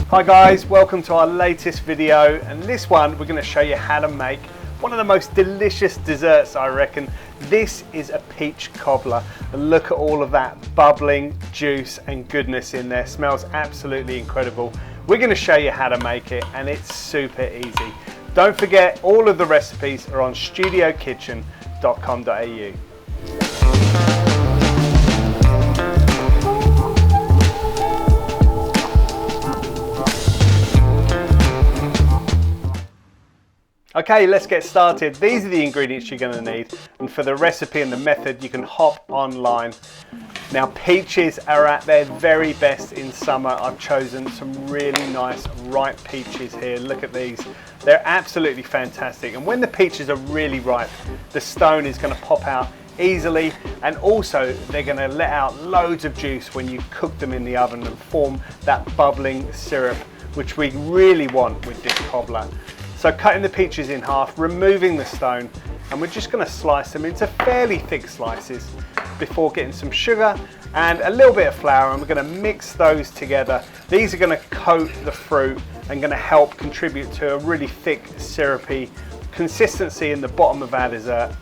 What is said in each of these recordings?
Hi guys, welcome to our latest video, and this one we're going to show you how to make one of the most delicious desserts, I reckon. This is a peach cobbler, and look at all of that bubbling juice and goodness in there. Smells absolutely incredible. We're going to show you how to make it, and it's super easy. Don't forget, all of the recipes are on studiokitchen.com.au. Okay, let's get started. These are the ingredients you're going to need, and for the recipe and the method you can hop online. Now, peaches are at their very best in summer. I've chosen some really nice ripe peaches here. Look at these. They're absolutely fantastic, and when the peaches are really ripe, the stone is going to pop out easily, and also they're going to let out loads of juice when you cook them in the oven and form that bubbling syrup, which we really want with this cobbler. So cutting the peaches in half, removing the stone, and we're just going to slice them into fairly thick slices before getting some sugar and a little bit of flour, and we're going to mix those together. These are going to coat the fruit and going to help contribute to a really thick syrupy consistency in the bottom of our dessert.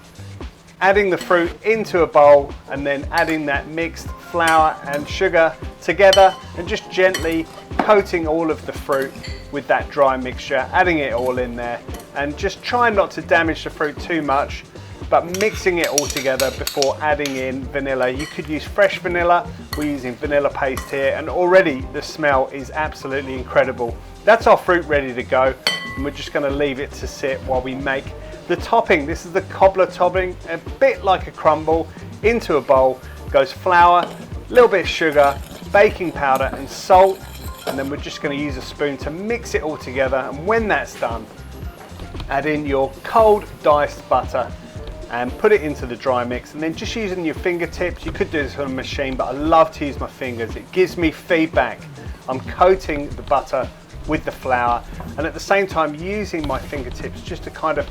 Adding the fruit into a bowl and then adding that mixed flour and sugar together and just gently coating all of the fruit with that dry mixture, adding it all in there, and just trying not to damage the fruit too much, but mixing it all together before adding in vanilla. You could use fresh vanilla. We're using vanilla paste here, and already the smell is absolutely incredible. That's our fruit ready to go, and we're just going to leave it to sit while we make the topping. This is the cobbler topping, a bit like a crumble. Into a bowl goes flour, a little bit of sugar, baking powder and salt, and then we're just going to use a spoon to mix it all together. And when that's done, add in your cold diced butter and put it into the dry mix, and then just using your fingertips. You could do this on a machine, but I love to use my fingers. It gives me feedback. I'm coating the butter with the flour, and at the same time using my fingertips just to kind of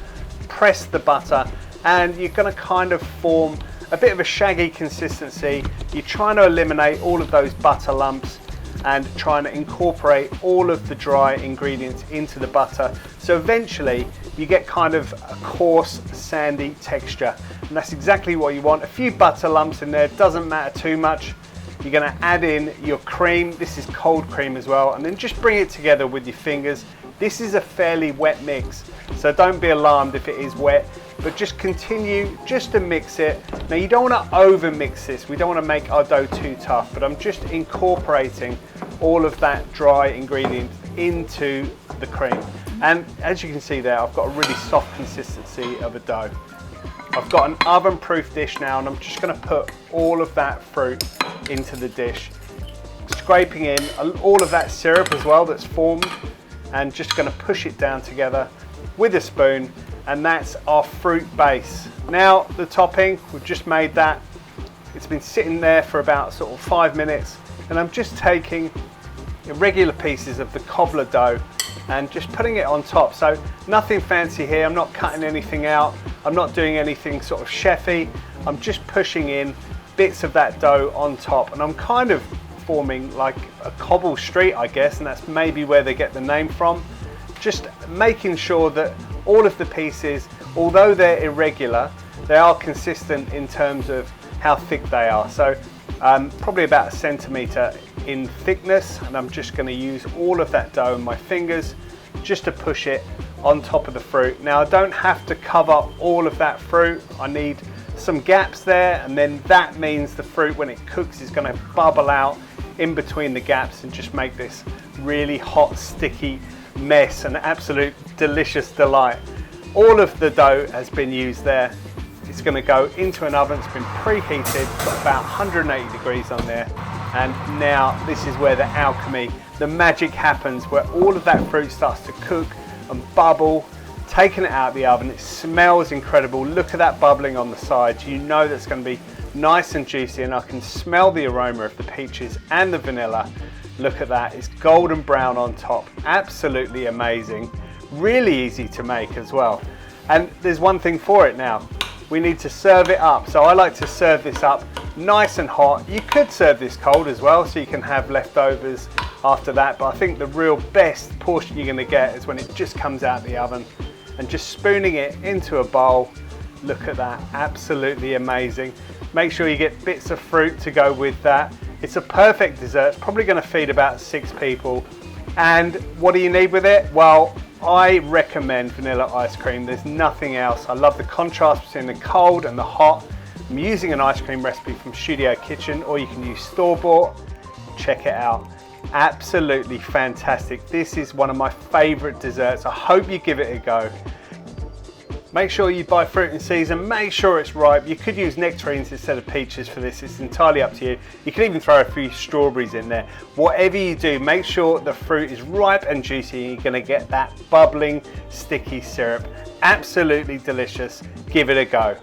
press the butter, and you're going to kind of form a bit of a shaggy consistency. You're trying to eliminate all of those butter lumps and trying to incorporate all of the dry ingredients into the butter, so eventually you get kind of a coarse sandy texture, and that's exactly what you want. A few butter lumps in there, doesn't matter too much. You're going to add in your cream. This is cold cream as well, and then just bring it together with your fingers. This is a fairly wet mix, so don't be alarmed if it is wet, but just continue just to mix it. Now, you don't want to over mix this. We don't want to make our dough too tough, but I'm just incorporating all of that dry ingredient into the cream. And as you can see there, I've got a really soft consistency of a dough. I've got an oven proof dish now, and I'm just going to put all of that fruit into the dish, scraping in all of that syrup as well that's formed, and just going to push it down together with a spoon, and that's our fruit base. Now, the topping, we've just made that. It's been sitting there for about sort of 5 minutes, and I'm just taking irregular pieces of the cobbler dough and just putting it on top. So nothing fancy here. I'm not cutting anything out. I'm not doing anything sort of chefy. I'm just pushing in bits of that dough on top, and I'm kind of forming like a cobble street, I guess, and that's maybe where they get the name from. Just making sure that all of the pieces, although they're irregular, they are consistent in terms of how thick they are. So probably about 1 centimeter in thickness, and I'm just going to use all of that dough in my fingers just to push it on top of the fruit. Now, I don't have to cover all of that fruit. I need some gaps there, and then that means the fruit, when it cooks, is going to bubble out in between the gaps and just make this really hot, sticky mess, an absolute delicious delight. All of the dough has been used there. It's going to go into an oven. It's been preheated, got about 180 degrees on there, and now this is where the alchemy, the magic happens, where all of that fruit starts to cook and bubble. Taking it out of the oven, it smells incredible. Look at that bubbling on the sides. You know that's going to be nice and juicy, and I can smell the aroma of the peaches and the vanilla. Look at that, it's golden brown on top. Absolutely amazing. Really easy to make as well. And there's one thing for it now. We need to serve it up. So I like to serve this up nice and hot. You could serve this cold as well, so you can have leftovers after that, but I think the real best portion you're going to get is when it just comes out of the oven, and just spooning it into a bowl. Look at that, absolutely amazing. Make sure you get bits of fruit to go with that. It's a perfect dessert. It's probably going to feed about 6 people. And what do you need with it? Well, I recommend vanilla ice cream. There's nothing else. I love the contrast between the cold and the hot. I'm using an ice cream recipe from Studio Kitchen, or you can use store-bought. Check it out. Absolutely fantastic. This is one of my favorite desserts. I hope you give it a go. Make sure you buy fruit in season, make sure it's ripe. You could use nectarines instead of peaches for this, it's entirely up to you. You can even throw a few strawberries in there. Whatever you do, make sure the fruit is ripe and juicy, and you're gonna get that bubbling, sticky syrup. Absolutely delicious. Give it a go.